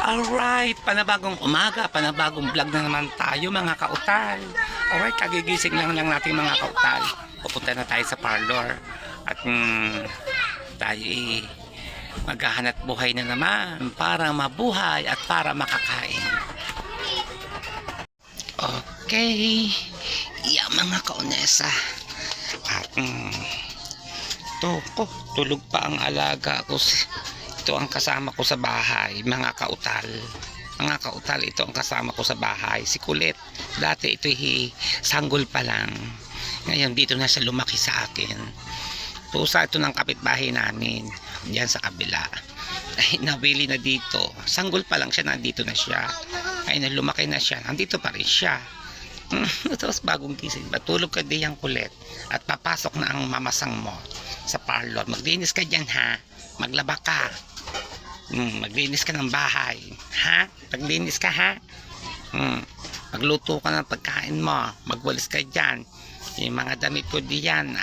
Alright, panabagong umaga, panabagong vlog na naman tayo mga kautal. Alright, kagigising lang natin mga kautal. Pupunta na tayo sa parlor. At tayo maghahanap buhay na naman para mabuhay at para makakain. Okay, mga kaunesa. At tulog pa ang alaga ko. Ito ang kasama ko sa bahay, mga kautal. Mga kautal, ito ang kasama ko sa bahay. Si Kulit. Dati ito sanggol pa lang. Ngayon dito na siya lumaki sa akin. Pusa ito ng kapitbahay namin. Diyan sa kabila. Ay, nawili na dito. Sanggol pa lang siya, nandito na siya. Ay, lumaki na siya. Nandito pa rin siya. Tapos bagong gising. Matulog ka diyang Kulit. At papasok na ang mamasang mo sa parlor. Maglinis ka dyan, ha? Maglaba ka. Maglinis ka ng bahay, ha? Maglinis ka, ha? Magluto ka ng pagkain mo. Magwalis ka dyan. Yung mga damit ko diyan,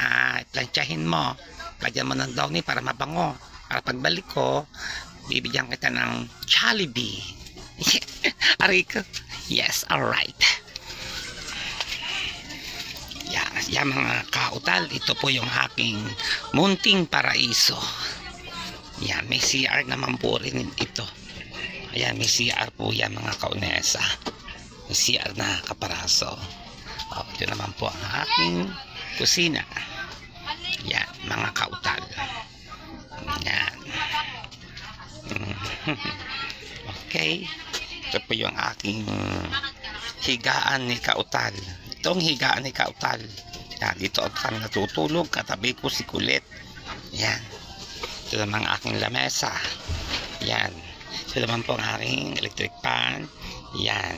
plantsahin mo. Lagyan mo ng downy para mabango. Para pagbalik ko, bibigyan kita ng Jollibee. Aray ko. Yes, alright. Yan mga kautal, ito po yung aking munting paraiso. Yan, may CR naman po rin ito. Ayan, may CR po yan mga kaunesa. May CR na kaparaso. Ito naman po ang aking kusina. Yan, mga kautal. Yan. Okay. Ito po yung aking higaan ni kautal. Itong higaan ni kautal. Yan, dito kami natutulog. Katabi ko si Kulit. Yan. Ito naman ang aking lamesa. Yan. Ito naman po ang aking electric pan. Yan.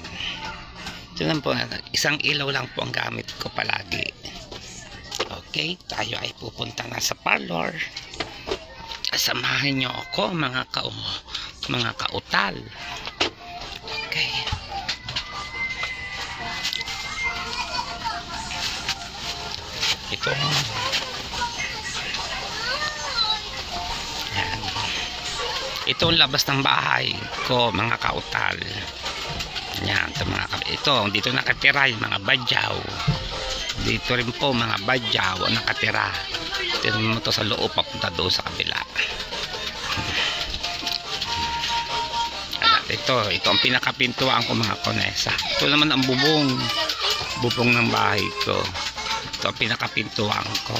Ito naman po, isang ilaw lang po ang gamit ko palagi. Okay, tayo ay pupunta na sa parlor. Samahan nyo ako mga kautal. Okay. Ito. Ito ang labas ng bahay ko mga kautal. Yan, ito dito nakatira yung mga badyaw. Dito rin po mga badyaw ang nakatira. Tignan mo to sa loob, papunta doon sa kabila. Ito ang pinakapintuan ko mga konesa. Ito naman ang bubong ng bahay ko. Ito ang pinakapintuan ko.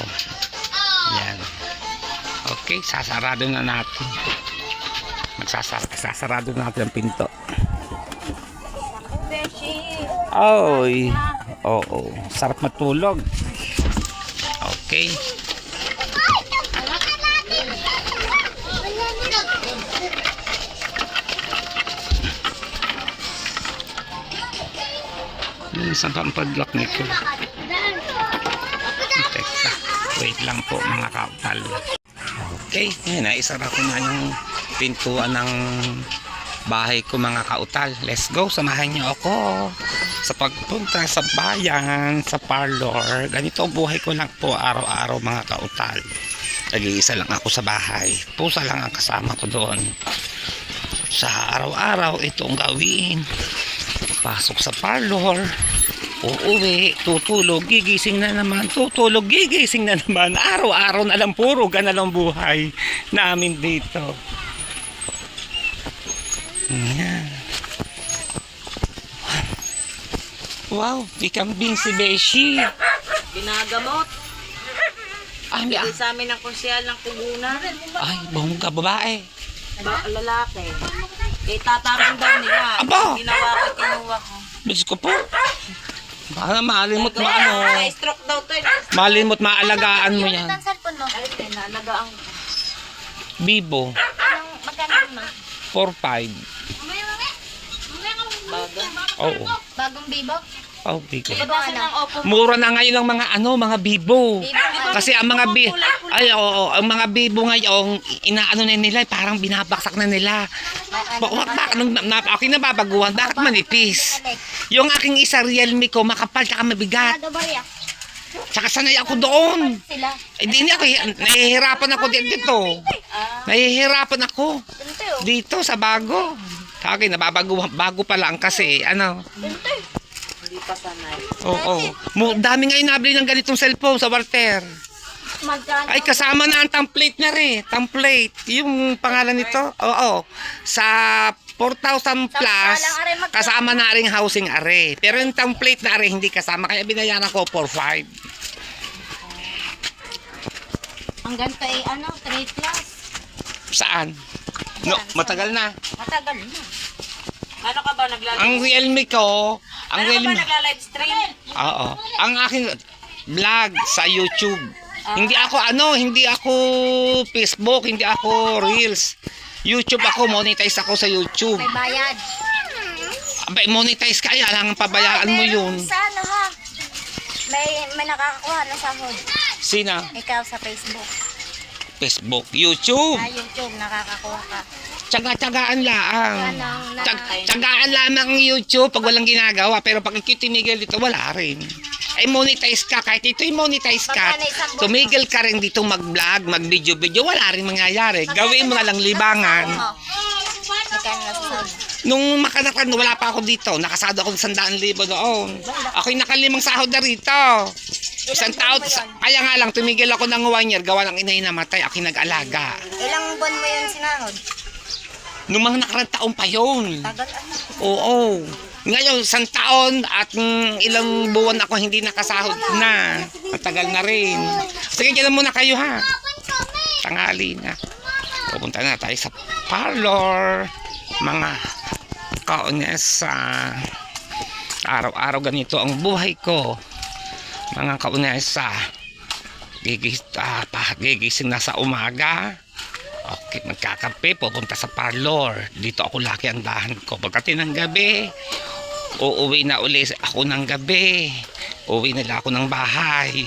Yan. Okay, sasarado na natin. Sasarado natin ang pinto. Oy. Oo. Sarap matulog. Okay. Saan pa ang padlock nito? Teka. Wait lang po mga kapal. Okay. Naisara ko na yung pintuan ng bahay ko mga kautal. Let's go, samahan niyo ako sa pagpunta sa bayan, sa parlor. Ganito ang buhay ko lang po araw-araw mga kautal. Nag-iisa lang ako sa bahay. Pusa lang ang kasama ko doon. Sa araw-araw ito ang gawin. Pasok sa parlor, uuwi, tutulog, gigising na naman, tutulog, gigising na naman. Araw-araw na lang, puro ganun buhay namin dito. Yan. Wow, ikambing si Beshi. Binagamot. Ay, Bigay sa amin ng konsyal ng Tugunan. ay, bongga babae. Lalaki. Eh, tatarang daw nila. Aba! Ginawa ko, kinuha ko. Diyos ko po. Baka malimot mo ano. Stroke daw to. Malimot maalagaan mo yan. Ang cellphone mo? Ay, nalagaan ko. Bibo. Anong magkano mo? 4-5. Baga. Oo. Bagong bibo? Oh, bigo. Ibabasan ng opo. Mura na ngayon ang mga mga bibo. Kasi ang mga ang mga bibo ngayon, inaano na nila, parang binabaksak na nila. Aking nababaguhan, bakit manipis? Yung aking isa Realme ko, makapal tsaka mabigat. Tsaka sanay ako doon. Sila. Hindi ako, nahihirapan ako dito. Nahihirapan ako. Dito sa bago. Kagay, bago pa lang kasi, ano. Hindi pa sanay. Oo. Dami nga inabili ng ganitong cellphone sa Walter. Magkano? Ay, kasama na ang template na rin. Template. Yung pangalan nito. Oo. Sa 4,000 plus, kasama na rin housing array. Pero yung template na array, hindi kasama. Kaya binayaran ko 4,500. Ang ganito ay 3 plus. Saan? No, matagal na. Matagal na. Ano ka ba nagla-live? Ang Realme ko, ang Ano ka ba Realme, nagla-live stream? oo. Ang aking vlog sa YouTube. Hindi ako Facebook, hindi ako Reels. YouTube ako, monetize ako sa YouTube. May bayad. Abay, monetize ka, lang pabayaan mo yun. Sa ano ha? May nakakakuha ng sahod. Sina? Ikaw sa Facebook. Facebook, YouTube. Sa YouTube, nakakakuha ka. Tsaga-tsagaan lang. Anong na... Tsagaan lamang ang YouTube pag walang ginagawa. Pero pag ikitimigil dito, wala rin. Ay, monetize ka. Kahit ito'y monetize ka, tumigil ka rin dito mag-vlog, mag-video-video. Wala rin mangyayari. Gawin mo na lang libangan. Magkano na sa sahod? Nung makanakan, wala pa ako dito. Nakasado ako ng 100,000 doon. Ako'y nakalimang sahod na rito. Isang taon. Kaya nga lang, tumigil ako ng 1 year. Gawa ng inay namatay. Ako'y nag-alaga. Ilang buwan mo yun sinahod? Nung mga nakarang taon pa yun. Tagal ano? Oo. Ngayon, 1 taon at ilang buwan ako hindi nakasahod na. Matagal na rin. Sige, dyan muna kayo ha. Tanghali na. Pupunta na tayo sa parlor. Mga kaunesa. Araw-araw ganito ang buhay ko. Mga kaunesa. Gigising na sa umaga. Okay, magkakape, pupunta sa parlor. Dito ako laki ang dahan ko. Pagdating ng gabi, uuwi na uli ako ng gabi. Uuwi nila ako ng bahay.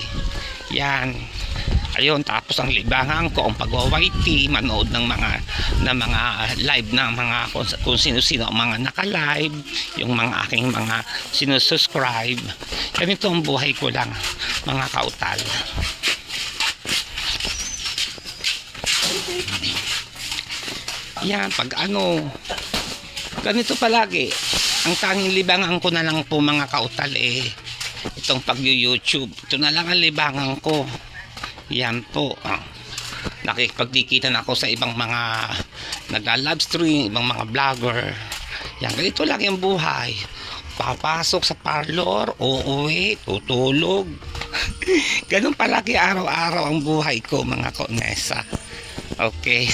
Yan. Ayun, tapos ang libangan ko, ang pag-YT, manood ng mga live ng mga kung sino-sino ang mga naka-live, yung mga aking mga sinusubscribe. Ganito ang buhay ko lang, mga kautal. Yan, pag ganito palagi. Ang tanging libangan ko na lang po mga kautal itong pag-YouTube. Ito na lang ang libangan ko. Yan po. Nakikipagdikita na ako sa ibang mga nag-live stream, ibang mga vlogger. Yan, ganito lang yung buhay. Papasok sa parlor, uuwi, tutulog. Ganun palagi araw-araw ang buhay ko mga kaunesa. Okay.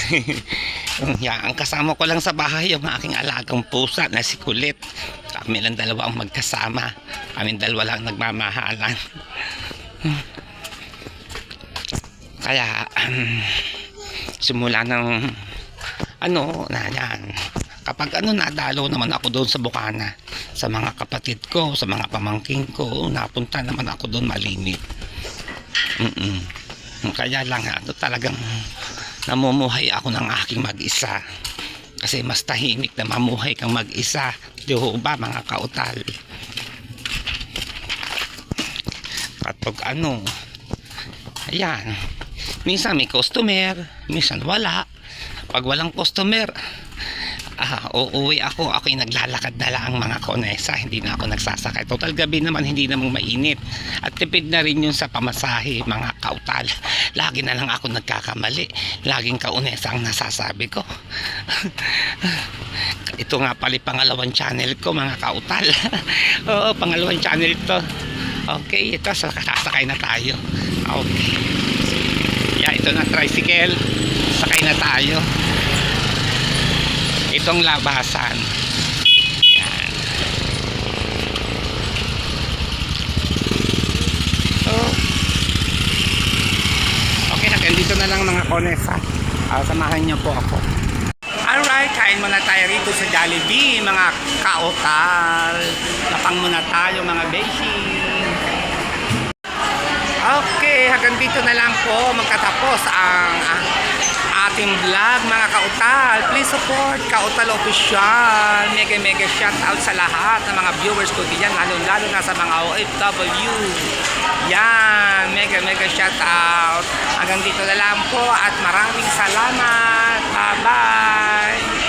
Yan, ang kasama ko lang sa bahay yung aking alagang pusa na si Kulit. Kami lang dalawa ang magkasama. Kami dalawa lang nagmamahalan. Kaya simula ng na yan. Kapag nadalo naman ako doon sa Bukana, sa mga kapatid ko, sa mga pamangking ko, napunta naman ako doon malimit. Kaya lang talagang namumuhay ako ng aking mag-isa. Kasi mas tahimik na mamuhay kang mag-isa. Di ba mga kautal? Kapag ayan. Minsan may customer, minsan wala. Pag walang customer, uuwi ako'y naglalakad na lang mga kaunesa, hindi na ako nagsasakay. Total gabi naman, hindi namang mainit. At tipid na rin yun sa pamasahe mga kautal. Lagi na lang ako nagkakamali. Laging kaunesa ang nasasabi ko. Ito nga pala pangalawang channel ko mga kautal. Oo, pangalawang channel ito. Okay, ito sasakay na tayo. Okay. Yeah, ito na tricycle. Sakay na tayo. Itong labasan. Yan. So, okay, hanggang dito na lang mga konesa. Samahan niyo po ako. Alright, kain muna tayo rito sa Jollibee, mga kautal. Tapang muna tayo mga beshi. Okay, hanggang dito na lang po magkatapos ang ating vlog mga kautal. Please support Kautal Official. Mega shout out sa lahat ng mga viewers ko diyan, lalo na sa mga OFW. Yan, mega shout out. Hanggang dito na lang po at maraming salamat. Bye bye.